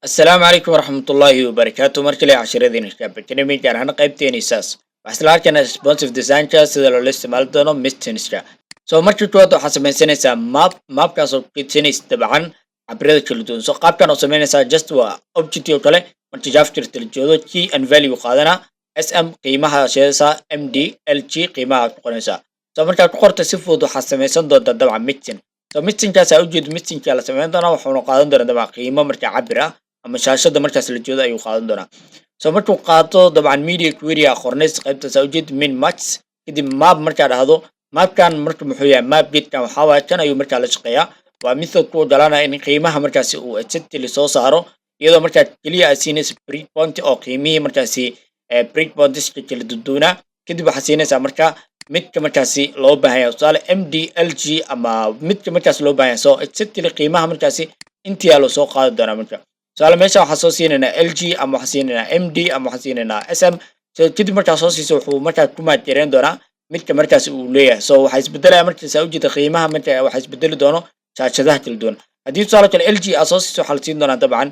السلام عليكم ورحمة الله وبركاته مركلي عشرة نشاب كلمة جار هنا قيبتين إساس بس لكن responsive design كاس إذا لو لسه مالتونه مستنسكا مركل كواتو حسب من سنة ماب كاسو كتسنس طبعا عبرة كلتون قاب كانوا سمينا just و objective كله مرتجاف كرت الجودة key and value قادنا SM قيمها شيسا MD LG قيمها قنسا مركل قرط سفود حسب من سن ضد طبعا متن متن كاس أوجد متن كلا سمينا دنا وحنا قادنا دنا قيمة مركل عبرة ama shaashada markaas la joodo ayuu qaadan doonaa markuu qaato dabcan media query qornays qaybta sawjid min max kadib map markaa dhahdo mapkan marka muxuu yahay map bitkan waxa waa kan ayuu markaa la shaqeeyaa waa method ku oggolaanaya in qiimaha markaasi uu exactly soo saaro iyadoo markaa keliya aad siinaysa breakpoint oo qiimihii markaasi breakpointiska kala duduunaa kadib waxaad siinaysaa markaa midka markaasi loo baahan yahay tusaale mdlg ama midka markaas loo baahan yahay so exactly qiimaha markaasi intii loo soo qaadi doonaa marka su'aal meesha waxaa soo siinayna LG ama waxaa siinayna MD ama waxaa siinayna SM kadib markaa soo siiso wuxuu markaa ku maatireen doonaa midka markaas uu leeyahay waxaa isbedelaya markaas u jeeda qiimaha marka waxaa isbedeli doono shaashadaha kala duwan haddii tusaale kale LG aa soo siiso waxaa la siin doonaa dabcan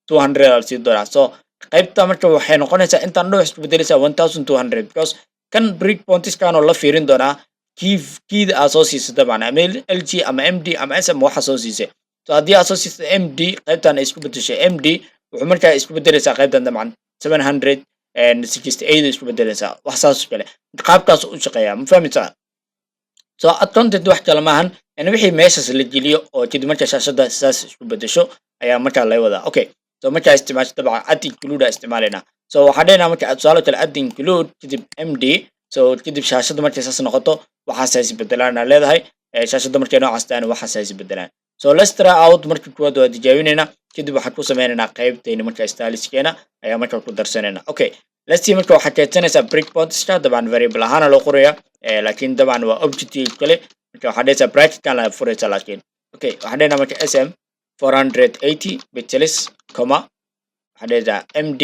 1200 la siin doonaa qaybta marka waxay noqonaysaa intaan dhow isbedelaysaa 1200 because kan breakpointiskan oo la fiirin doonaa kiida aa soo siiso dabcan ama LG ama MD ama SM waxa soo siisay haddii aad soo siiso MD qaybtan ay isku bedeshay MD wuxuu markaa isku bedelaysaa qaybtan dabcan 768 isku bedelaysaa wax saas kale qaabkaas u shaqeeyaa ma fahmaysaa ad content wax kale maahan in wixii meeshaas la geliyo oo kadib markaa shaashada saas isku bedesho ayaa markaa laga wadaa okay markaa isticmaasho dabcan add include aa isticmaalaynaa waxaa dhaynaa marka tusaale kale add include kadib MD kadib shaashada markay saas noqoto waxaas isbedelaan aa leedahay shaashada markay noocaas tahay waxaas isbedelaan let's try out marka kuwaad waa tijaabinayna kadib waxaan ku sameynaynaa qaybtayna marka styliskeena ayaa marka ku darsanayna okay let's see marka waxaa keedsanaysaa breakpointiska dabcan variable ahaana loo qoraya laakiin dabcan waa objective kale marka waxaa dhahaysaa bracketkan la furaysa laakiin okay waxaa dhahaynaa marka SM 480 pixels comma waxaa dhahaysaa MD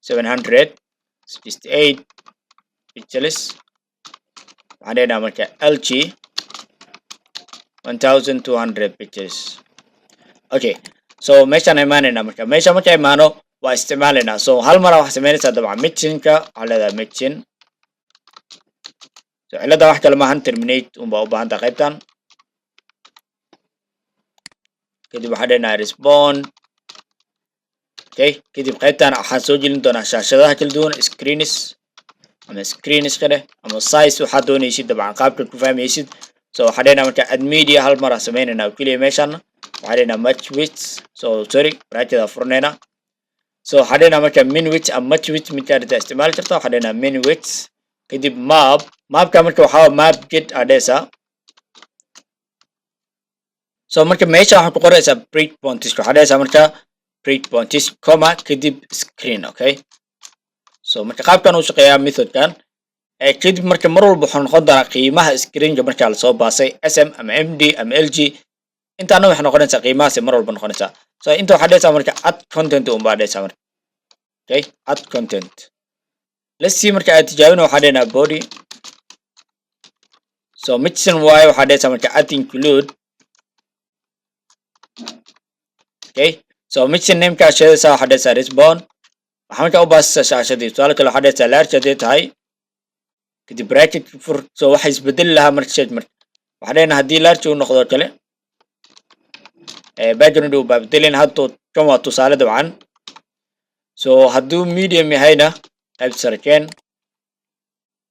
768 pixels waxaa dhahaynaa marka LG 1200 pictures okay meeshaan imaanayna meesha marka imaano waa isticmaalaynaa hal mar waxaa sameynaysaa dabcan mixinka waxaa leedahay mixin cilada wax kale maahan terminate unbaa u baahan tahay qaybtan kadib waxaa dhahaynaa respond okay kadib qaybtan waxaan soo gelin doonaa shaashadaha kala duwan screens ama screens kale ama size waxaad doonaysid dabcan qaabka ku fahmaysid waxaa dhahaynaa marka add media hal mar sameynayna keliya meeshaan waxaa dhahaynaa match width sorry bracketa furnaynaa waxaa dhahaynaa marka min width ama match width midkaa dhita isticmaali karta waxaa dhahaynaa min width kadib mapka marka waxaa map get aa dhahaysaa marka meesha waxaa ku qoraysaa breakpointiska waxaa dhahaysaa marka breakpointis comma kadib screen okay marka qaabkan uu shaqeeyaa methodkan kadib marka mar walba wuxuu noqon doonaa qiimaha screenka markaa lasoo baasay SM ama MD ama LG intaana waxay noqonaysaa qiimahaas mar walba noqonaysaa inta waxaa dhahaysaa marka add content unbaa dhahaysaa marka okay add content let's see marka aad tijaabina waxaa dhahaynaa body mixin waaye waxaa dhahaysaa marka add include okay mixin namekaa sheedaysaa waxaa dhahaysaa respond waxaa markaa u baasaysaa shaashadii tusaale kale waxaa dhahaysaa large haddii tahay kadib bracket fur waxa isbedeli lahaa marka waxaa dhahaynaa haddii large uu noqdo kale background uu bedelin hadda kan waa tusaale dabcan hadduu medium yahayna qayb sarkeen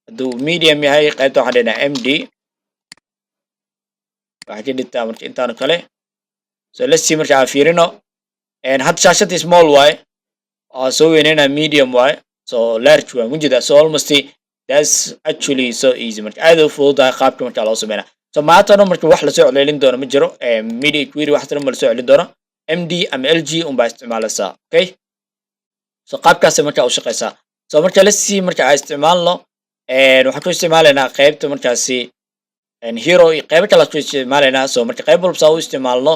hadduu medium yahay qaybta waxaa dhahaynaa MD waxaa ka dhigtaa marka intaanu kale let's see marka aan fiirino hadda shaashadii small waaye soo weynayna medium waaye large waa mujida almost that's actually so easy marka aad u fududahay qaabka marka loo sameeyaa maanta marka wax la soo celin doono ma jiro media query wax tan ma la soo celin doono MD ama LG baa isticmaalaysaa okay qaabkaas marka u shaqeysaa marka la sii marka ay isticmaalno waxaan ku isticmaalaynaa qaybta markaasi hero qayb kale ku isticmaalaynaa marka qayb walba u isticmaalno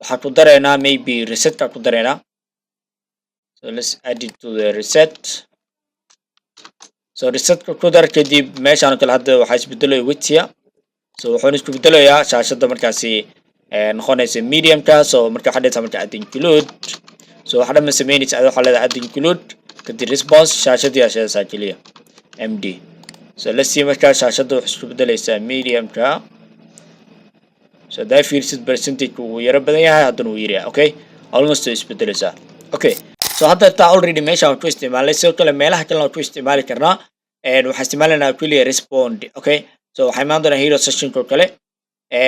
waxaan ku dareynaa maybe reset ka ku dareynaa let's add it to the reset resetka ku dar kadib meeshaan kale hadda waxaa isbedelaya widthia wuxuuna isku bedelayaa shaashada markaasi noqonaysa mediumka so marka waxaa dhigtaa marka add include so waxaa dhan ma sameynaysa adoo waxaa leedahay add include kadib response shaashadii ashadaysaa keliya md so let's see markaa shaashada waxay isku bedelaysaa mediumka so hadaa fiirsid percentage wuu yaro badan yahay haddana wuu yar yahay okay almost way isbedelaysaa okay so hadda taa already meesha waan ku isticmaalnay sidoo kale meelaha kalena waan ku isticmaali karnaa waxaan isticmaalaynaa keliya respond okay so waxaa imaan doonaa hero sessionko kale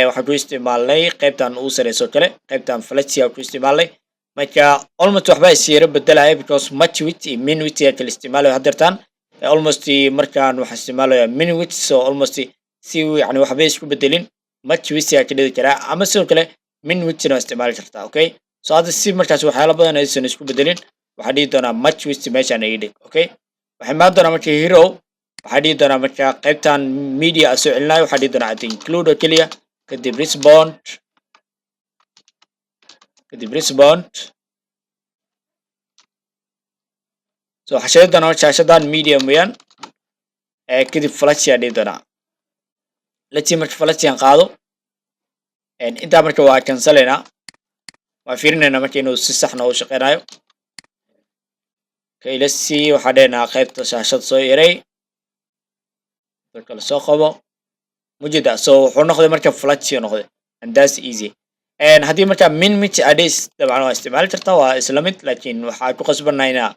waxaan ku isticmaalnay qaybtan ugu sareyso kale qaybtan flexia ku isticmaalnay marka almost waxba is yaro bedelaya because much width iyo min width ayaa kala isticmaalayo haddeertaan almost markaan waxaan isticmaalayaa min width so almost si yani waxba isku bedelin much width ayaa ka dhigi karaa ama sidoo kale min width na isticmaali kartaa okay so hadda si markaas waxyaalo badan aysan isku bedelin waxaa dhihi doonaa much width meeshaan iga dhig okay waxay imaan doonaa marka hero waxaa dhihi doonaa marka qaybtan media soo celinayo waxaa dhihi doonaa add include oo keliya kadib respond so waxaa sheegi doonaa shaashadan medium weeyaan kadib flexia dhihi doonaa let's see marka flexian qaado intaa marka waa cancelaynaa waa fiirinaynaa marka inuu si saxna u shaqeynayo okay let's see waxaa dhehnaa qaybta shaashada soo yaray dadka la soo qabo mujida so wuxuu noqday marka flexio noqday and that's easy haddii marka min mitch adis dabcan waa isticmaali kartaa waa isla mid laakiin waxaa ku qasbanaa inaa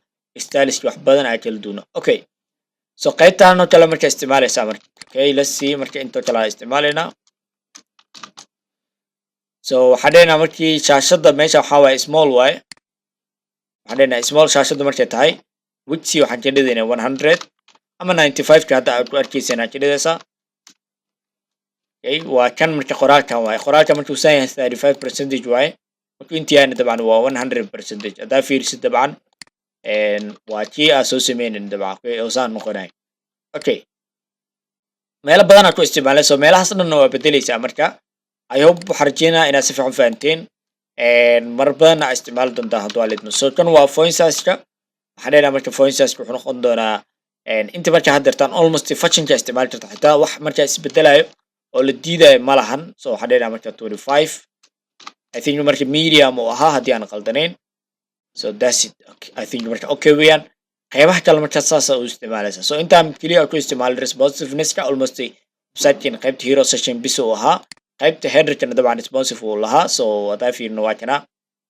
stylish wax badan aa kala duuno okay so qaybtan oo kale marka isticmaalaysaa marka okay let's see marka intoo kale aan isticmaalaynaa so waxaa dhehnaa markii shaashada meesha waxaa waaye small waaye waxaa dhehnaa small shaashada markay tahay width waxaan ka dhigaynaa 100 ama 95 ka hadda aad ku arkaysan aad ka dhigaysaa okay waa kan marka qoraalkan waaye qoraalka markuu san yahay 35% waaye markuu intii yahay dabcan waa 100% haddaa fiirsid dabcan waa kii aa soo sameynin dabcan okay oo saan noqonay okay meelo badan aad ku isticmaalay so meelahaas dhanna waa bedelaysaa marka I hope waxaan rajeynaa inaad si fiican fahanteen mar badan aa isticmaali doontaa hadduu aa lidmo so kan waa phone size-ka waxaan dhehnaa marka phone size-ka wuxuu noqon doonaa inta marka haddeertaan almost functionka isticmaali karta xitaa wax markaa isbedelayo oo la diidayo ma lahan so waxaan dhehnaa marka 25 I think marka medium uu ahaa haddii aan qaldanayn so that's it okay. I think marka okay weeyaan qaybaha kale marka saasa u isticmaalaysa so intaan keliya ku isticmaalay responsiveness-ka almost website-kan qaybta hero session bis uu ahaa qaybta header-kana dabcan responsive uu lahaa so hadaa fiirino waa kana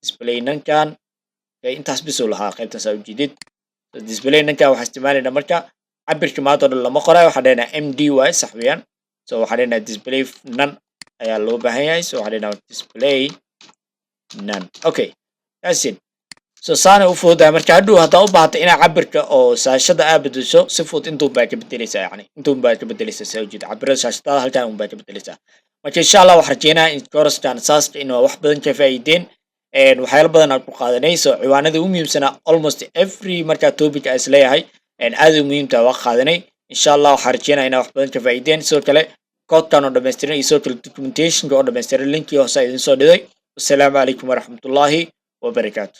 display nankan okay intaas bis uu lahaa qaybtaas aa ujeedid so display nankan waxaa isticmaalaynaa marka cabirka maanta oo dhan lama qorayo waxaa dhehnaa md waaye sax weeyaan so waxaa dhehnaa display none ayaa loo baahan yahay so waxaa dhehnaa display none okay that's it so saana u fududahay marka hadhow haddaa u baahata inaa cabirka oo shaashada aa bedesho si fudud intuun baa ka bedeleysaa yani intuun baa ka bedeleysaa saa ujeeda cabirada shaashadada halkan un baa ka bedeleysaa marka insha allah waxaan rajeynaa in course-kan saaska inuu wax badan ka faa'iideen waxyaalo badan aan ku qaadanay so ciwaanada ugu muhiimsanaa almost every markaa topic aa isleeyahay aad u muhiimta waa qaadanay insha allah waxaan rajeynaa inaa wax badan ka faa'iideen sidoo kale code-kan oo dhammaystiran iyo sidoo kale documentation-ka oo dhammaystiran linkii hoose idin soo dhigay wassalaamu calaykum waraxmatullaahi wabarakaatu